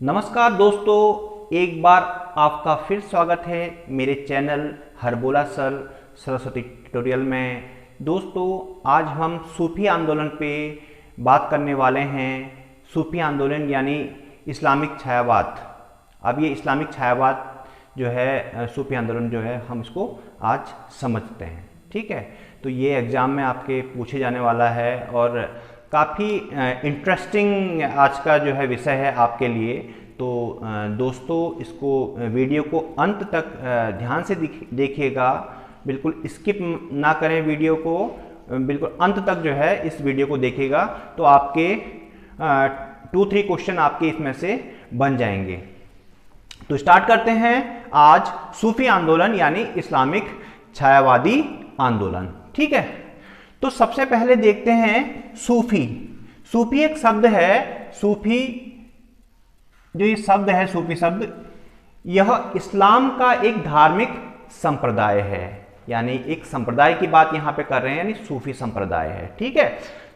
नमस्कार दोस्तों, एक बार आपका फिर स्वागत है मेरे channel Harbola sir Saraswati tutorial में। दोस्तों, आज हम सूफी आंदोलन पे बात करने वाले हैं। सूफी आंदोलन यानी इस्लामिक छायावाद। अब ये इस्लामिक छायावाद जो है, सूफी आंदोलन जो है, हम इसको आज समझते हैं। ठीक है, तो ये एग्ज़ाम में आपके पूछे जाने वाला है और काफ़ी इंटरेस्टिंग आज का जो है विषय है आपके लिए। तो दोस्तों, इसको वीडियो को अंत तक ध्यान से देखिएगा, बिल्कुल स्किप ना करें वीडियो को, बिल्कुल अंत तक जो है इस वीडियो को देखिएगा तो आपके 2-3 क्वेश्चन आपके इसमें से बन जाएंगे। तो स्टार्ट करते हैं आज सूफी आंदोलन यानी इस्लामिक छायावादी आंदोलन। ठीक है, तो सबसे पहले देखते हैं सूफी। सूफी एक शब्द है। सूफी जो ये शब्द है, सूफी शब्द, यह इस्लाम का एक धार्मिक संप्रदाय है। यानी एक संप्रदाय की बात यहां पे कर रहे हैं, यानी सूफी संप्रदाय है। ठीक है,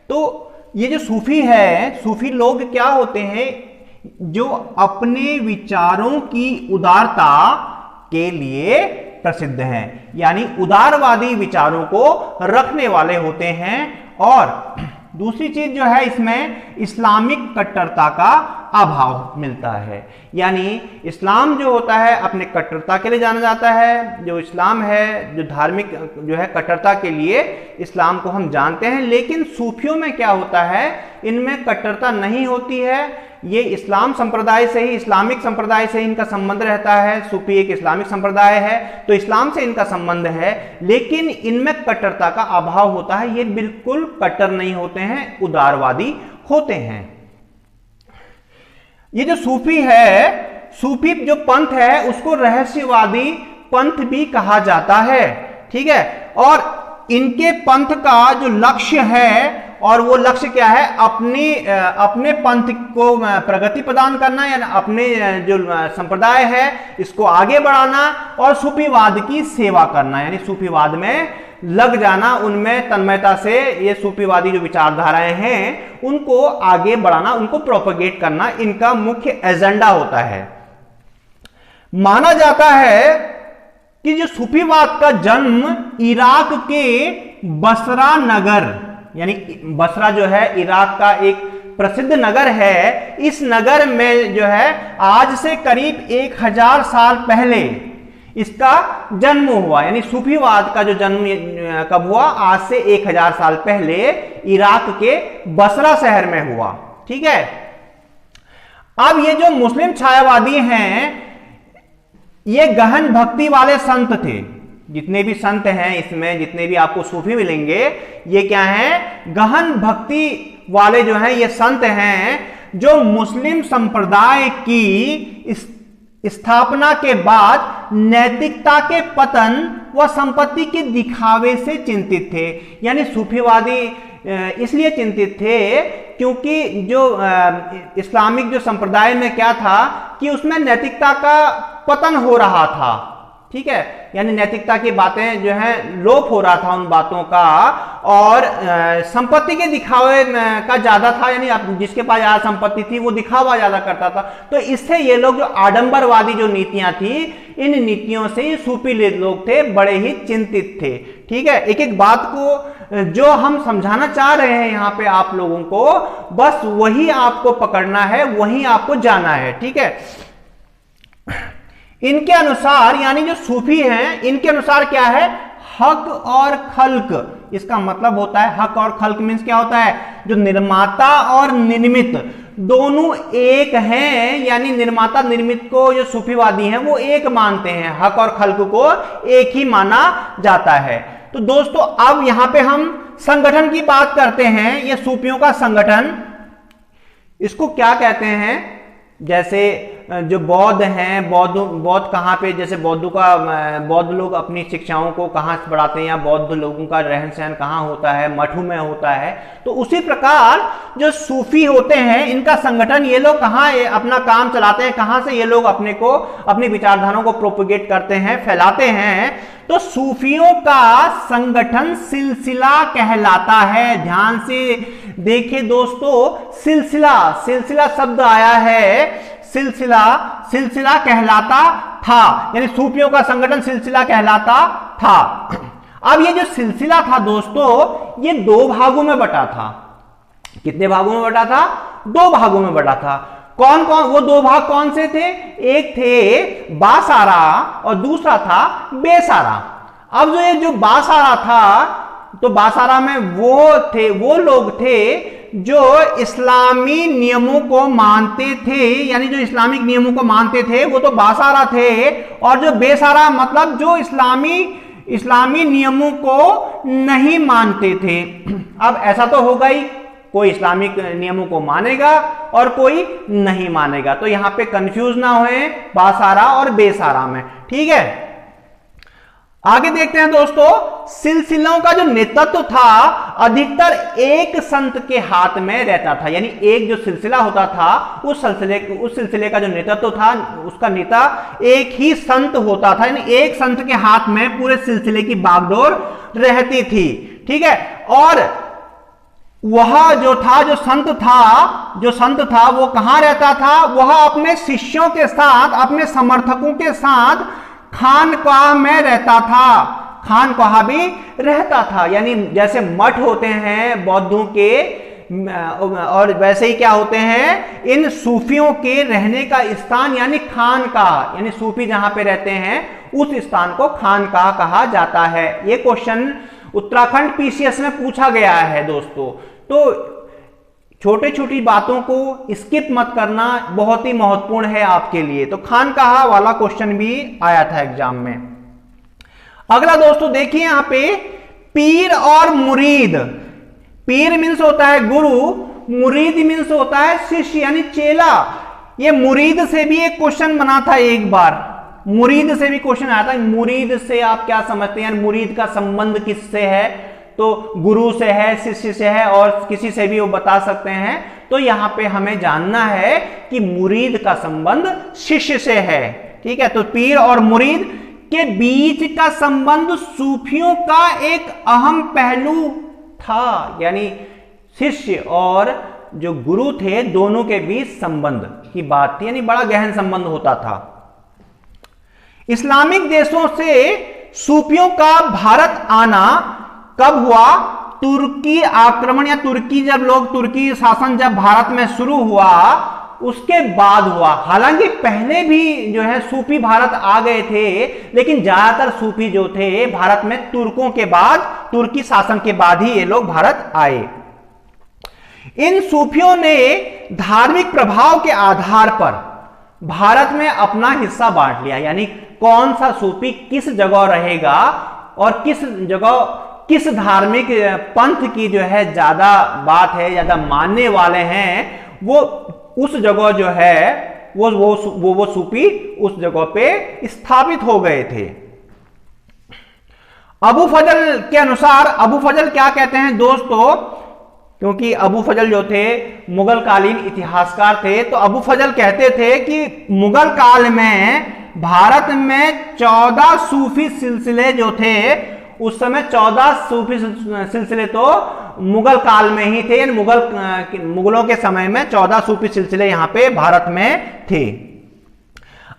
तो ये जो सूफी है, सूफी लोग क्या होते हैं, जो अपने विचारों की उदारता के लिए प्रसिद्ध हैं, यानी उदारवादी विचारों को रखने वाले होते हैं। और दूसरी चीज जो है, इसमें इस्लामिक कट्टरता का अभाव मिलता है। यानी इस्लाम जो होता है अपने कट्टरता के लिए जाना जाता है। जो इस्लाम है, जो धार्मिक जो है कट्टरता के लिए इस्लाम को हम जानते हैं। लेकिन सूफियों में क्या होता है, इनमें कट्टरता नहीं होती है। ये इस्लाम संप्रदाय से ही, इस्लामिक संप्रदाय से इनका संबंध रहता है। सूफी एक इस्लामिक संप्रदाय है तो इस्लाम से इनका संबंध है, लेकिन इनमें कट्टरता का अभाव होता है। ये बिल्कुल कट्टर नहीं होते हैं, उदारवादी होते हैं। ये जो सूफी है, सूफी जो पंथ है, उसको रहस्यवादी पंथ भी कहा जाता है। ठीक है, और इनके पंथ का जो लक्ष्य है, और वो लक्ष्य क्या है, अपने पंथ को प्रगति प्रदान करना, यानी अपने जो संप्रदाय है इसको आगे बढ़ाना और सूफीवाद की सेवा करना, यानी सूफीवाद में लग जाना, उनमें तन्मयता से ये सूफीवादी जो विचारधाराएं हैं उनको आगे बढ़ाना, उनको प्रोपेगेट करना, इनका मुख्य एजेंडा होता है। माना जाता है कि जो सूफीवाद का जन्म इराक के बसरा नगर, यानी बसरा जो है इराक का एक प्रसिद्ध नगर है, इस नगर में जो है आज से करीब 1000 साल पहले इसका जन्म हुआ। यानी सूफीवाद का जो जन्म कब हुआ, आज से 1000 साल पहले इराक के बसरा शहर में हुआ। ठीक है, अब ये जो मुस्लिम छायावादी हैं, ये गहन भक्ति वाले संत थे। जितने भी संत हैं इसमें, जितने भी आपको सूफी मिलेंगे, ये क्या हैं, गहन भक्ति वाले जो हैं ये संत हैं, जो मुस्लिम संप्रदाय की स्थापना के बाद नैतिकता के पतन व संपत्ति के दिखावे से चिंतित थे। यानी सूफीवादी इसलिए चिंतित थे क्योंकि जो इस्लामिक जो संप्रदाय में क्या था कि उसमें नैतिकता का पतन हो रहा था। ठीक है, यानी नैतिकता की बातें जो है लोप हो रहा था उन बातों का, और संपत्ति के दिखावे का ज्यादा था। यानी जिसके पास ज्यादा संपत्ति थी वो दिखावा ज्यादा करता था। तो इससे ये लोग जो आडंबरवादी जो नीतियां थी, इन नीतियों से ये सूफी लोग थे, बड़े ही चिंतित थे। ठीक है, एक एक बात को जो हम समझाना चाह रहे हैं यहाँ पे आप लोगों को, बस वही आपको पकड़ना है, वही आपको जाना है। ठीक है, इनके अनुसार, यानी जो सूफी हैं, इनके अनुसार क्या है, हक और खल्क। इसका मतलब होता है, हक और खल्क मीन्स क्या होता है, जो निर्माता और निर्मित दोनों एक हैं। यानी निर्माता निर्मित को जो सूफीवादी हैं वो एक मानते हैं, हक और खल्क को एक ही माना जाता है। तो दोस्तों, अब यहां पे हम संगठन की बात करते हैं। ये सूफियों का संगठन, इसको क्या कहते हैं, जैसे जो बौद्ध हैं, बौद्ध कहाँ पे, जैसे बौद्ध लोग अपनी शिक्षाओं को कहाँ से बढ़ाते हैं, या बौद्ध लोगों का रहन सहन कहाँ होता है, मठों में होता है। तो उसी प्रकार जो सूफी होते हैं, इनका संगठन, ये लोग कहाँ अपना काम चलाते हैं, कहाँ से ये लोग अपने विचारधाराओं को प्रोपेगेट करते हैं, फैलाते हैं। तो सूफियों का संगठन सिलसिला कहलाता है। ध्यान से देखिए दोस्तों, सिलसिला, सिलसिला शब्द आया है, सिलसिला, सिलसिला कहलाता था, यानी सूफियों का संगठन सिलसिला कहलाता था। अब ये जो सिलसिला था दोस्तों, ये दो भागों में बटा था। कितने भागों में बटा था? दो भागों में बटा था। कौन कौन? वो दो भाग कौन से थे? एक थे बासारा और दूसरा था बेसारा। अब जो ये जो बासारा था, तो बासारा में वो लोग थे जो इस्लामी नियमों को मानते थे, यानी जो इस्लामिक नियमों को मानते थे वो तो बासारा थे। और जो बेसारा मतलब जो इस्लामी नियमों को नहीं मानते थे। अब ऐसा तो होगा ही, कोई इस्लामिक नियमों को मानेगा और कोई नहीं मानेगा, तो यहां पे कंफ्यूज ना होए बासारा और बेसारा में। ठीक है, आगे देखते हैं दोस्तों। सिलसिलों का जो नेतृत्व था अधिकतर एक संत के हाथ में रहता था, यानी एक जो सिलसिला होता था उस सिलसिले का जो नेतृत्व था उसका नेता एक ही संत होता था, यानी एक संत के हाथ में पूरे सिलसिले की बागडोर रहती थी। ठीक है, और वह जो संत था वो कहां रहता था? वह अपने शिष्यों के साथ, अपने समर्थकों के साथ खानकाह में रहता था। खानकाह भी रहता था, यानी जैसे मठ होते हैं बौद्धों के, और वैसे ही क्या होते हैं इन सूफियों के रहने का स्थान, यानी खानकाह, यानी सूफी जहां पे रहते हैं उस स्थान को खानकाह कहा जाता है। यह क्वेश्चन उत्तराखंड पीसीएस में पूछा गया है दोस्तों, तो छोटी छोटी बातों को स्किप मत करना, बहुत ही महत्वपूर्ण है आपके लिए। तो खानकाह वाला क्वेश्चन भी आया था एग्जाम में। अगला दोस्तों देखिए यहां पे पीर और मुरीद। पीर मीन्स होता है गुरु, मुरीद मीन्स होता है शिष्य यानी चेला। ये मुरीद से भी एक क्वेश्चन बना था एक बार, मुरीद से भी क्वेश्चन आया था। मुरीद से आप क्या समझते हैं? मुरीद का संबंध किससे है? तो गुरु से है, शिष्य से है, और किसी से भी वो बता सकते हैं। तो यहां पे हमें जानना है कि मुरीद का संबंध शिष्य से है। ठीक है, तो पीर और मुरीद के बीच का संबंध सूफियों का एक अहम पहलू था, यानी शिष्य और जो गुरु थे दोनों के बीच संबंध की बात थी, यानी बड़ा गहन संबंध होता था। इस्लामिक देशों से सूफियों का भारत आना कब हुआ? तुर्की आक्रमण या तुर्की शासन जब भारत में शुरू हुआ उसके बाद हुआ। हालांकि पहले भी जो है सूफी भारत आ गए थे, लेकिन ज्यादातर सूफी जो थे भारत में तुर्कों के बाद, तुर्की शासन के बाद ही ये लोग भारत आए। इन सूफियों ने धार्मिक प्रभाव के आधार पर भारत में अपना हिस्सा बांट लिया, यानी कौन सा सूफी किस जगह रहेगा और किस जगह किस धार्मिक पंथ की जो है ज्यादा बात है, ज्यादा मानने वाले हैं, वो उस जगह जो है वो सूफी उस जगह पे स्थापित हो गए थे। अबू फजल के अनुसार, अबू फजल क्या कहते हैं दोस्तों, क्योंकि अबू फजल जो थे मुगल कालीन इतिहासकार थे, तो अबू फजल कहते थे कि मुगल काल में भारत में 14 सूफी सिलसिले जो थे, उस समय 14 सूफी सिलसिले तो मुगल काल में ही थे, मुगलों के समय में 14 सूफी सिलसिले यहां पे भारत में थे।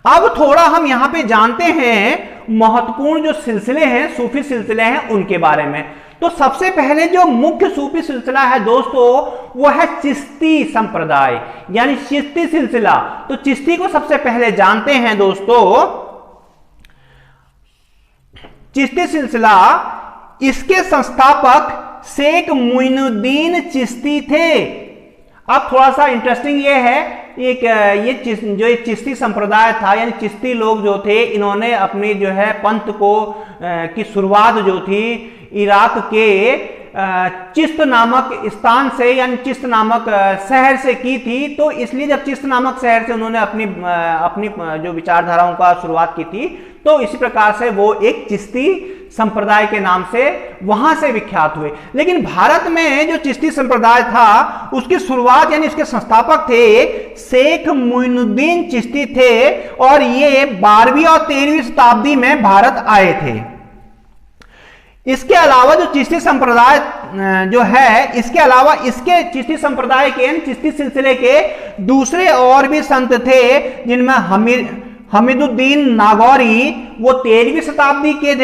अब थोड़ा हम यहां पे जानते हैं महत्वपूर्ण जो सिलसिले हैं, सूफी सिलसिले हैं, उनके बारे में। तो सबसे पहले जो मुख्य सूफी सिलसिला है दोस्तों वो है चिश्ती संप्रदाय, यानी चिश्ती सिलसिला। तो चिश्ती को सबसे पहले जानते हैं दोस्तों। चिश्ती सिलसिला, इसके संस्थापक शेख मुइनुद्दीन चिश्ती थे। अब थोड़ा सा इंटरेस्टिंग ये है, ये चिश्ती संप्रदाय था, यानी चिश्ती लोग जो थे, इन्होंने अपनी जो है पंथ को की शुरुआत जो थी इराक के चिश्त नामक स्थान से, यानी चिश्त नामक शहर से की थी। तो इसलिए जब चिश्त नामक शहर से उन्होंने अपनी जो विचारधाराओं का शुरुआत की थी, तो इसी प्रकार से वो एक चिश्ती संप्रदाय के नाम से वहां से विख्यात हुए। लेकिन भारत में जो चिश्ती संप्रदाय था उसकी शुरुआत, यानी उसके संस्थापक थे शेख मुइनुद्दीन चिश्ती थे, और ये 12वीं और 13वीं शताब्दी में भारत आए थे। इसके अलावा जो चिश्ती संप्रदाय जो है, इसके अलावा इसके चिश्ती संप्रदाय के चिश्ती सिलसिले के दूसरे और भी संत थे, जिनमें हमीदुद्दीन नागौरी, वो 13वीं शताब्दी के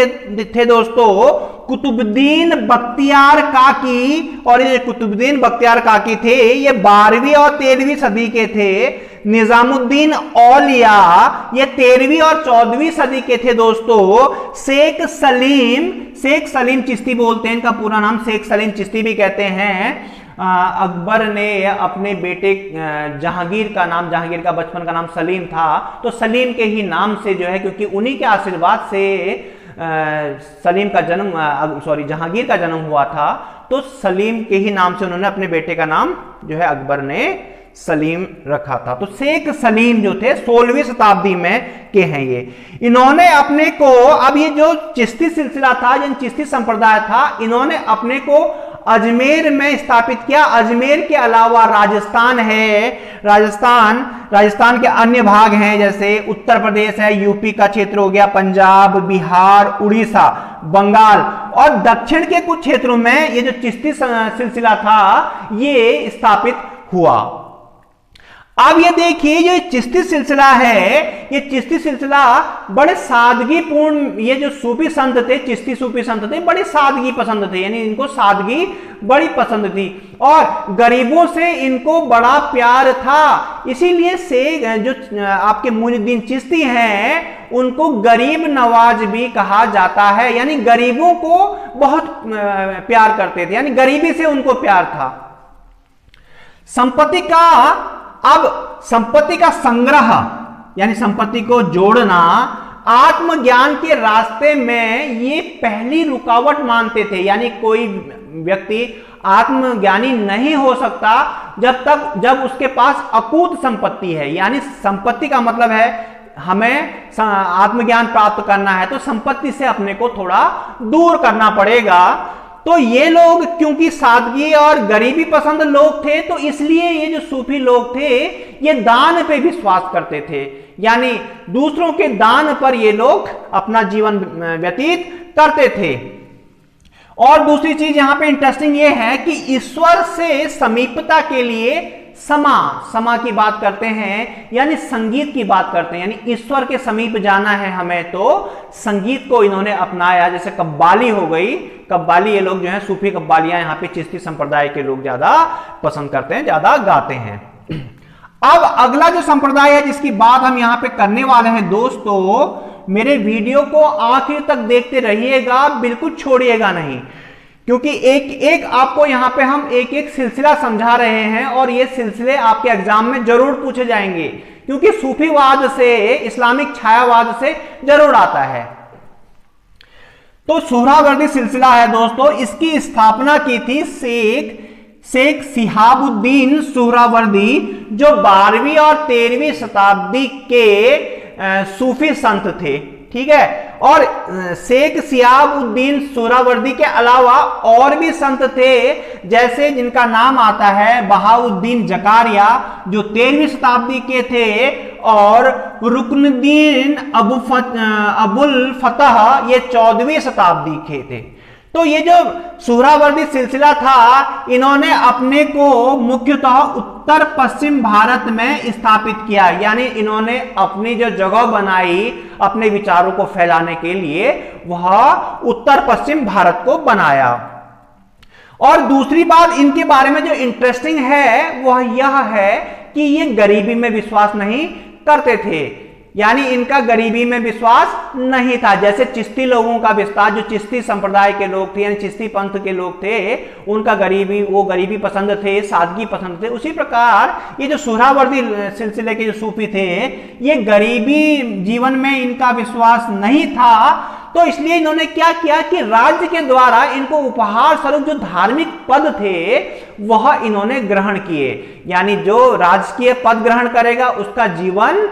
थे दोस्तों। कुतुबुद्दीन बख्तियार काकी, और ये कुतुबुद्दीन बख्तियार काकी थे, ये 12वीं और 13वीं सदी के थे। निजामुद्दीन औलिया, ये 13वीं और 14वीं सदी के थे दोस्तों। शेख सलीम चिश्ती बोलते हैं, इनका पूरा नाम शेख सलीम चिश्ती भी कहते हैं। अकबर ने अपने बेटे जहांगीर का बचपन का नाम सलीम था, तो सलीम के ही नाम से जो है, क्योंकि उन्हीं के आशीर्वाद से जहांगीर का जन्म हुआ था, तो सलीम के ही नाम से उन्होंने अपने बेटे का नाम जो है अकबर ने सलीम रखा था। तो शेख सलीम जो थे 16वीं शताब्दी में के हैं ये। इन्होंने अपने को, अब ये जो चिश्ती सिलसिला था, जिन चिश्ती संप्रदाय था, इन्होंने अपने को अजमेर में स्थापित किया। अजमेर के अलावा राजस्थान है, राजस्थान के अन्य भाग हैं, जैसे उत्तर प्रदेश है, यूपी का क्षेत्र हो गया, पंजाब, बिहार, उड़ीसा, बंगाल, और दक्षिण के कुछ क्षेत्रों में ये जो चिश्ती सिलसिला था ये स्थापित हुआ। अब ये देखिए, ये चिश्ती सिलसिला है, ये चिश्ती सिलसिला बड़े सादगीपूर्ण, ये जो सूफी संत थे, चिश्ती सूफी संत थे, बड़े सादगी पसंद थे, यानी इनको सादगी बड़ी पसंद थी, और गरीबों से इनको बड़ा प्यार था। इसीलिए से जो आपके मुइनुद्दीन चिश्ती हैं, उनको गरीब नवाज भी कहा जाता है, यानी गरीबों को बहुत प्यार करते थे, यानी गरीबी से उनको प्यार था। संपत्ति का संग्रह, यानी संपत्ति को जोड़ना, आत्मज्ञान के रास्ते में ये पहली रुकावट मानते थे। यानी कोई व्यक्ति आत्मज्ञानी नहीं हो सकता जब उसके पास अकूत संपत्ति है। यानी संपत्ति का मतलब है हमें आत्मज्ञान प्राप्त करना है तो संपत्ति से अपने को थोड़ा दूर करना पड़ेगा। तो ये लोग क्योंकि सादगी और गरीबी पसंद लोग थे, तो इसलिए ये जो सूफी लोग थे ये दान पे विश्वास करते थे, यानी दूसरों के दान पर ये लोग अपना जीवन व्यतीत करते थे। और दूसरी चीज यहां पे इंटरेस्टिंग ये है कि ईश्वर से समीपता के लिए समा की बात करते हैं, यानी संगीत की बात करते हैं, यानी ईश्वर के समीप जाना है हमें, तो संगीत को इन्होंने अपनाया। जैसे कव्वाली हो गई, कव्वाली ये लोग जो है सूफी कव्वालियां यहाँ पे चिश्ती संप्रदाय के लोग ज्यादा पसंद करते हैं, ज्यादा गाते हैं। अब अगला जो संप्रदाय है जिसकी बात हम यहाँ पे करने वाले हैं दोस्तों, मेरे वीडियो को आखिर तक देखते रहिएगा, बिल्कुल छोड़िएगा नहीं, क्योंकि एक एक आपको यहां पे हम एक एक सिलसिला समझा रहे हैं और ये सिलसिले आपके एग्जाम में जरूर पूछे जाएंगे, क्योंकि सूफीवाद से, इस्लामिक छायावाद से जरूर आता है। तो सुहरावर्दी सिलसिला है दोस्तों, इसकी स्थापना की थी शेख शिहाबुद्दीन सुहरावर्दी, जो 12वीं और 13वीं शताब्दी के सूफी संत थे, ठीक है। और शेख शिहाबुद्दीन सुहरावर्दी के अलावा और भी संत थे, जैसे जिनका नाम आता है बहाउद्दीन जकारिया, जो 13वीं शताब्दी के थे, और रुकनुद्दीन अबुल फतह, ये 14वीं शताब्दी के थे। तो ये जो सुहरावर्दी सिलसिला था, इन्होंने अपने को मुख्यतः उत्तर पश्चिम भारत में स्थापित किया, यानी इन्होंने अपनी जो जगह बनाई अपने विचारों को फैलाने के लिए, वह उत्तर पश्चिम भारत को बनाया। और दूसरी बात इनके बारे में जो इंटरेस्टिंग है वह यह है कि ये गरीबी में विश्वास नहीं करते थे, यानी इनका गरीबी में विश्वास नहीं था। जैसे चिश्ती लोगों का विश्वास, जो चिश्ती संप्रदाय के लोग थे, यानी चिश्ती पंथ के लोग थे, उनका गरीबी पसंद थे, सादगी पसंद थे, उसी प्रकार ये जो सुहरावर्दी सिलसिले के जो सूफी थे, ये गरीबी जीवन में इनका विश्वास नहीं था। तो इसलिए इन्होंने क्या किया कि राज्य के द्वारा इनको उपहार स्वरूप जो धार्मिक पद थे वह इन्होंने ग्रहण किए, यानी जो राजकीय पद ग्रहण करेगा उसका जीवन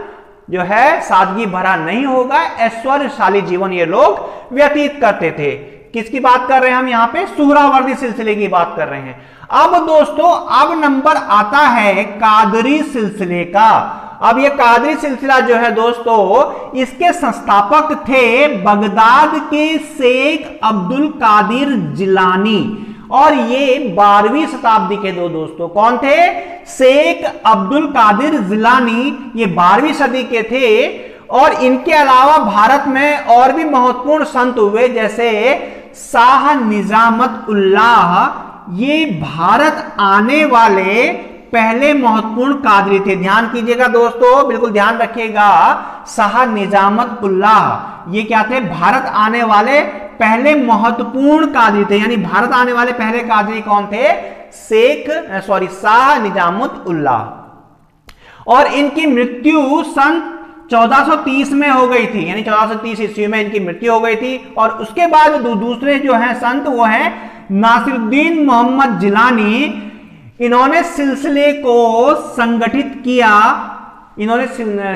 जो है सादगी भरा नहीं होगा, ऐश्वर्यशाली जीवन ये लोग व्यतीत करते थे। किसकी बात कर रहे हैं हम यहां पे? सुहरावर्दी सिलसिले की बात कर रहे हैं। अब दोस्तों अब नंबर आता है कादरी सिलसिले का। अब ये कादरी सिलसिला जो है दोस्तों, इसके संस्थापक थे बगदाद के शेख अब्दुल कादिर जिलानी, और ये 12वीं शताब्दी के दो दोस्तों कौन थे? शेख अब्दुल कादिर जिलानी, ये 12वीं सदी के थे। और इनके अलावा भारत में और भी महत्वपूर्ण संत हुए, जैसे शाह निजामत उल्लाह, ये भारत आने वाले पहले महत्वपूर्ण कादरी थे। ध्यान कीजिएगा दोस्तों, बिल्कुल ध्यान रखिएगा। शाह निजामत उल्लाह ये क्या थे? भारत आने वाले पहले महत्वपूर्ण कादरी थे। यानी भारत आने वाले पहले कादरी कौन थे? शाह निजामत उल्लाह। और इनकी मृत्यु सन 1430 में हो गई थी, यानी 1430 ईस्वी में इनकी मृत्यु हो गई थी। और उसके बाद दूसरे जो हैं संत वो हैं नासिरुद्दीन मोहम्मद जिलानी। इन्होंने सिलसिले को संगठित किया। इन्होंने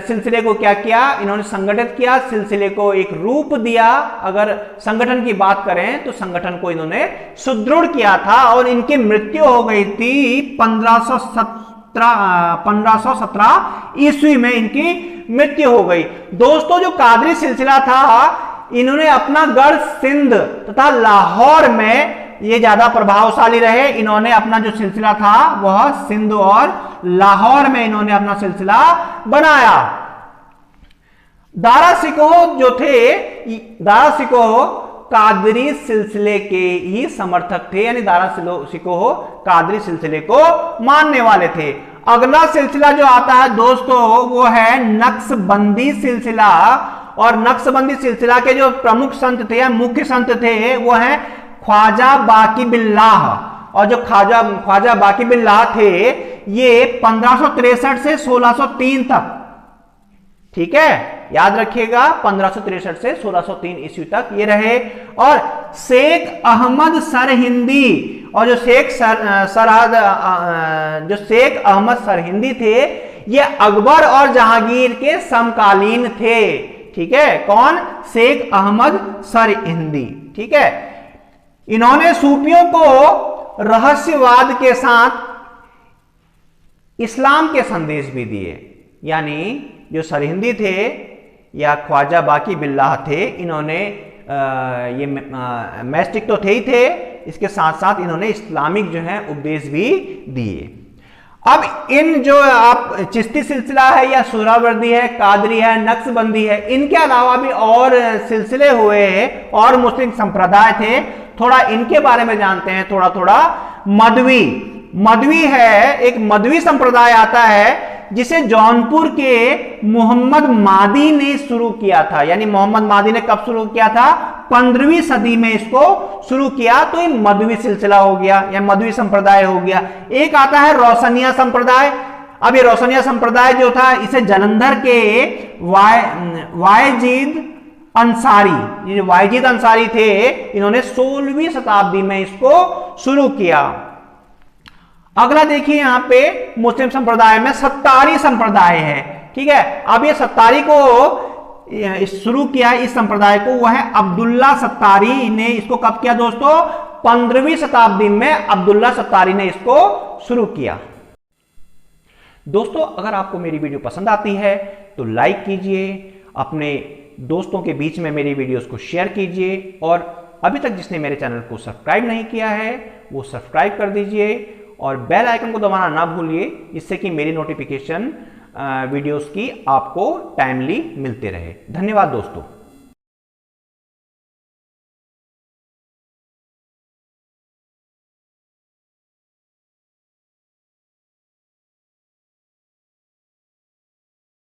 सिलसिले को क्या किया? इन्होंने संगठित किया, सिलसिले को एक रूप दिया। अगर संगठन की बात करें तो संगठन को इन्होंने सुदृढ़ किया था। और इनकी मृत्यु हो गई थी 1517 ईस्वी में इनकी मृत्यु हो गई। दोस्तों जो कादरी सिलसिला था, इन्होंने अपना गढ़ सिंध तथा लाहौर में ये ज्यादा प्रभावशाली रहे। इन्होंने अपना जो सिलसिला था वह सिंध और लाहौर में इन्होंने अपना सिलसिला बनाया। दारा शिकोह जो थे, दारा शिकोह कादरी सिलसिले के ही समर्थक थे, यानी दारा शिकोह कादरी सिलसिले को मानने वाले थे। अगला सिलसिला जो आता है दोस्तों वो है नक्शबंदी सिलसिला। और नक्शबंदी सिलसिला के जो प्रमुख संत थे या मुख्य संत थे वो हैं ख्वाजा बाकी बिल्लाह। और जो ख्वाजा बाकी बिल्लाह थे ये 1563 से 1603 तक, ठीक है, याद रखिएगा 1563 से 1603 ईस्वी तक ये रहे। और शेख अहमद सरहिंदी, और जो शेख अहमद सरहिंदी थे ये अकबर और जहांगीर के समकालीन थे। ठीक है, कौन? शेख अहमद सरहिंदी। ठीक है, इन्होंने सूफियों को रहस्यवाद के साथ इस्लाम के संदेश भी दिए। यानी जो सरहिंदी थे या ख्वाजा बाकी बिल्लाह थे, इन्होंने ये मैस्टिक तो थे ही थे, इसके साथ साथ इन्होंने इस्लामिक जो है उपदेश भी दिए। अब इन जो आप चिश्ती सिलसिला है या सुहरावर्दी है, कादरी है, नक्शबंदी है, इनके अलावा भी और सिलसिले हुए हैं और मुस्लिम संप्रदाय थे। थोड़ा इनके बारे में जानते हैं थोड़ा। मदवी है, एक मदवी संप्रदाय आता है जिसे जौनपुर के मोहम्मद मादी ने शुरू किया था। यानी मोहम्मद मादी ने कब शुरू किया था? 15वीं सदी में इसको शुरू किया। तो ये मदवी सिलसिला हो गया या मदवी संप्रदाय हो गया। एक आता है रोशनिया संप्रदाय। अब ये रोशनिया संप्रदाय जो था इसे जलंधर के वायजीद अंसारी, ये वायजीद अंसारी थे, इन्होंने 16वीं शताब्दी में इसको शुरू किया। अगला देखिए यहां पे मुस्लिम संप्रदाय में सत्तारी संप्रदाय है। ठीक है, अब ये सत्तारी को शुरू किया, इस संप्रदाय को, वह है अब्दुल्ला सत्तारी ने इसको कब किया दोस्तों? 15वीं शताब्दी में अब्दुल्ला सत्तारी ने इसको शुरू किया। दोस्तों अगर आपको मेरी वीडियो पसंद आती है तो लाइक कीजिए, अपने दोस्तों के बीच में मेरी वीडियोस को शेयर कीजिए, और अभी तक जिसने मेरे चैनल को सब्सक्राइब नहीं किया है वो सब्सक्राइब कर दीजिए और बेल आइकन को दबाना ना भूलिए, जिससे कि मेरी नोटिफिकेशन वीडियोस की आपको टाइमली मिलते रहे। धन्यवाद दोस्तों।